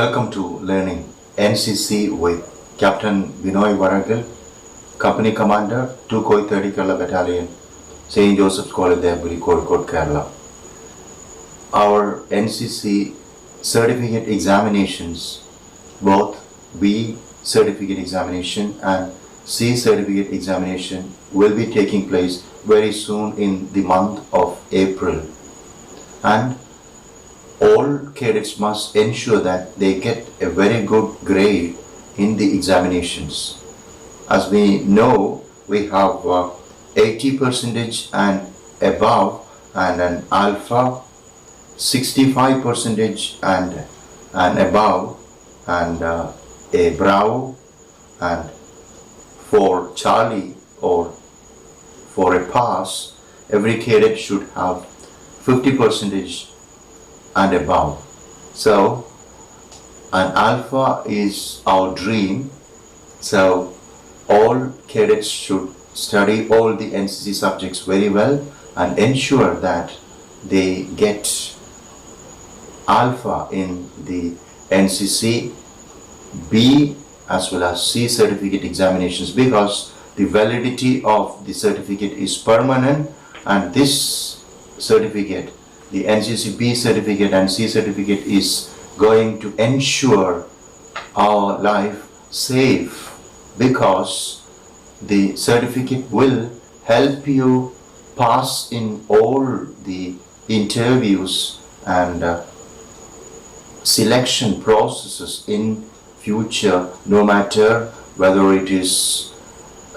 Welcome to Learning NCC with Captain Binoy Varakil, Company Commander, 2 Koi 30 Kerala Battalion, St. Joseph's College, Kozhikode, Kerala. Our NCC certificate examinations, both B certificate examination and C certificate examination, will be taking place very soon in the month of April. And all cadets must ensure that they get a very good grade in the examinations. As we know, we have 80% and above, and an alpha, 65% and above, and a bravo, and for Charlie or for a pass, every cadet should have 50% and above. So an alpha is our dream. So all cadets should study all the NCC subjects very well and ensure that they get alpha in the NCC B as well as C certificate examinations, because the validity of the certificate is permanent, and this certificate, the NCC B certificate and C certificate, is going to ensure our life safe, because the certificate will help you pass in all the interviews and selection processes in future, no matter whether it is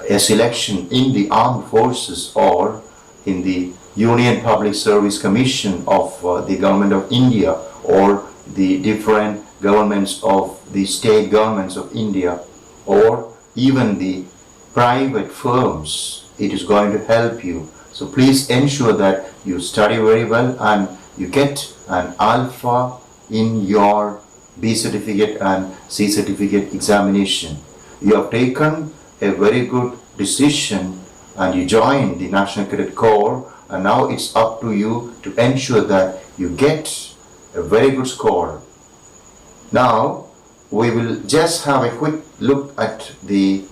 a selection in the armed forces or in the Union Public Service Commission of the Government of India, or the different governments of the state governments of India, or even the private firms. It is going to help you. So please ensure that you study very well and you get an alpha in your B certificate and C certificate examination. You have taken a very good decision and you joined the National Cadet Corps, and now it's up to you to ensure that you get a very good score. Now we will just have a quick look at the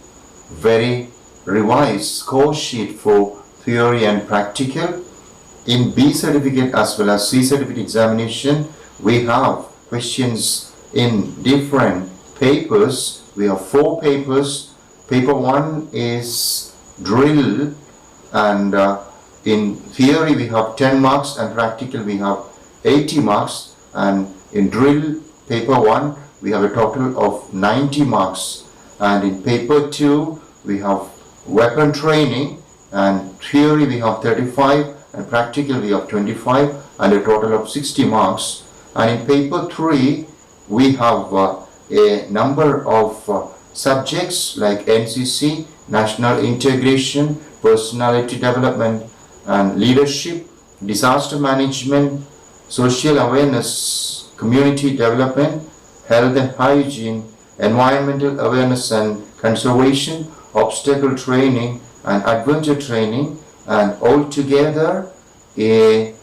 very revised score sheet for theory and practical. In B certificate as well as C certificate examination, we have questions in different papers. We have 4 papers. Paper 1 is drill, and in theory we have 10 marks and practical we have 80 marks, and in drill paper 1 we have a total of 90 marks, and in paper 2 we have weapon training, and theory we have 35 and practical we have 25, and a total of 60 marks. And in paper 3 we have a number of subjects like NCC, National Integration, Personality Development and Leadership, Disaster Management, Social Awareness, Community Development, Health and Hygiene, Environmental Awareness and Conservation, Obstacle Training and Adventure Training, and altogether a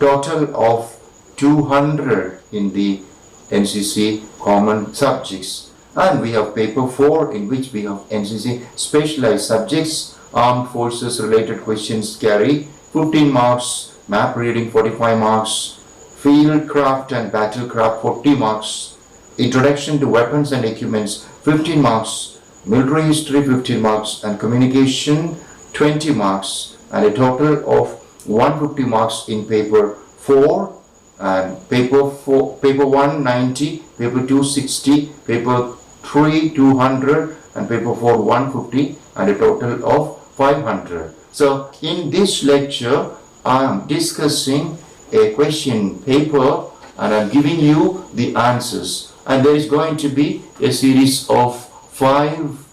total of 200 in the NCC common subjects. And we have paper 4, in which we have NCC specialized subjects. Armed forces related questions carry 15 marks, map reading 45 marks, field craft and battlecraft 40 marks, introduction to weapons and equipments 15 marks, military history 15 marks, and communication 20 marks, and a total of 150 marks in paper 4, and paper 1 90, paper 2 60, paper 3 200, and paper 4 150, and a total of 500. So in this lecture I am discussing a question paper and I am giving you the answers, and there is going to be a series of 5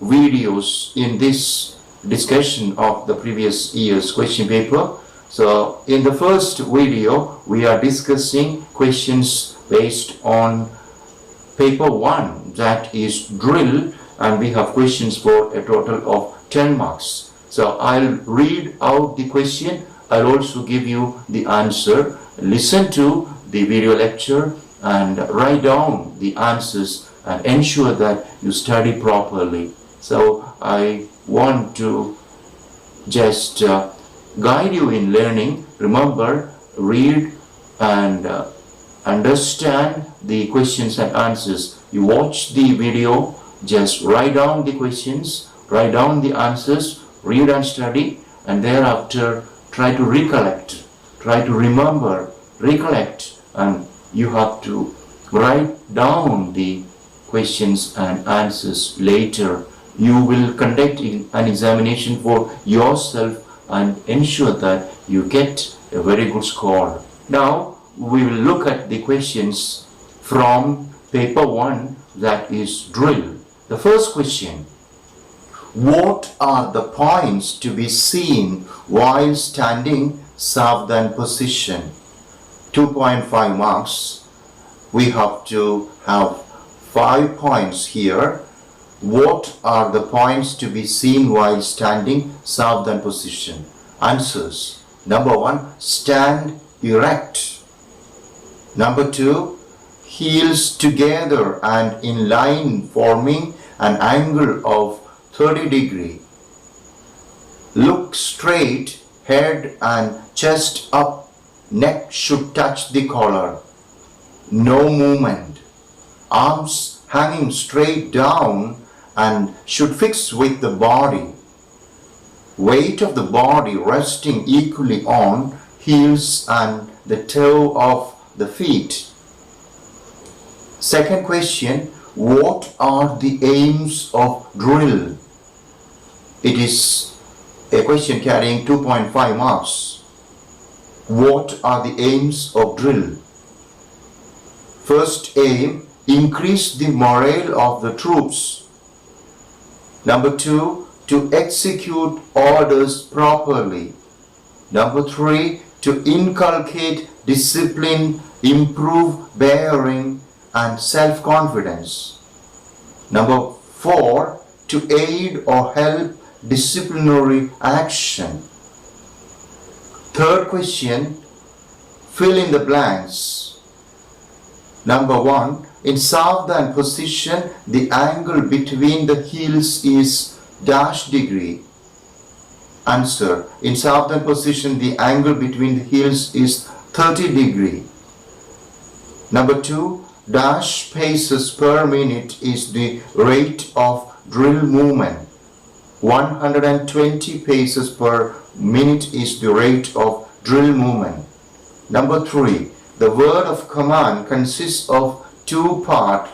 videos in this discussion of the previous year's question paper. So in the first video we are discussing questions based on paper 1, that is drill, and we have questions for a total of 10 marks. So I'll read out the question, I'll also give you the answer. Listen to the video lecture and write down the answers and ensure that you study properly. So I want to just guide you in learning. Remember, read and understand the questions and answers. You watch the video, just write down the questions, write down the answers, read and study, and thereafter try to recollect, try to remember, recollect, and you have to write down the questions and answers later. You will conduct an examination for yourself and ensure that you get a very good score. Now we will look at the questions from paper 1, that is drill. The first question: what are the points to be seen while standing southern position? 2.5 marks. We have to have 5 points here. What are the points to be seen while standing southern position? Answers: number 1, stand erect. Number 2, heels together and in line, forming an angle of 30 degree. Look straight, head and chest up, neck should touch the collar. No movement. Arms hanging straight down and should fix with the body. Weight of the body resting equally on heels and the toe of the feet. Second question: what are the aims of drill? It is a question carrying 2.5 marks. What are the aims of drill? First aim: increase the morale of the troops. Number 2, to execute orders properly. Number 3, to inculcate discipline, improve bearing and self-confidence. Number 4, to aid or help disciplinary action. Third question, fill in the blanks. Number 1, in southern position, the angle between the heels is dash degree. Answer: in southern position, the angle between the heels is 30 degree. Number 2, dash paces per minute is the rate of drill movement. 120 paces per minute is the rate of drill movement. Number 3, the word of command consists of 2 parts,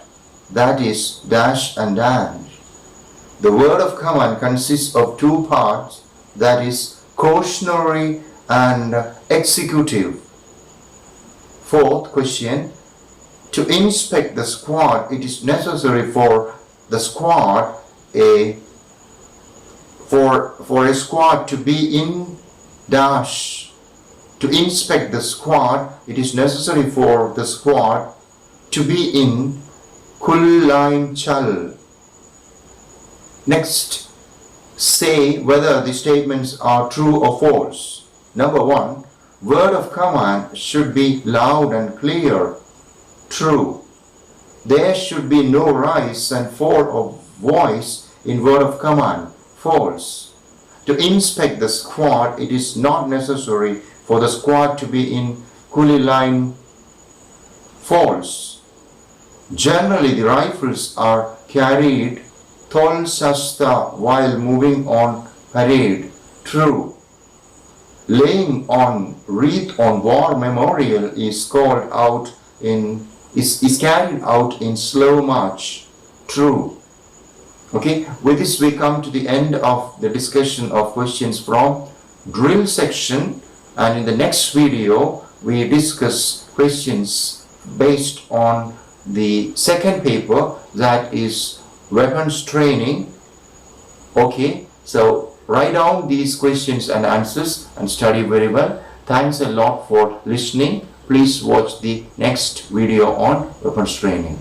that is dash and dash. The word of command consists of 2 parts, that is cautionary and executive. Fourth question: to inspect the squad, it is necessary for the squad for a squad to be in dash. To inspect the squad, it is necessary for the squad to be in Kullain Chal. Next, say whether the statements are true or false. Number 1, word of command should be loud and clear. True. There should be no rise and fall of voice in word of command. False. To inspect the squad, it is not necessary for the squad to be in Kullain. False. Generally, the rifles are carried Tol Sasta while moving on parade. True. Laying on wreath on war memorial is carried out in slow march. True. Okay, with this we come to the end of the discussion of questions from drill section, and in the next video we discuss questions based on the second paper, that is weapons training. Okay, so write down these questions and answers and study very well. Thanks a lot for listening. Please watch the next video on weapons training.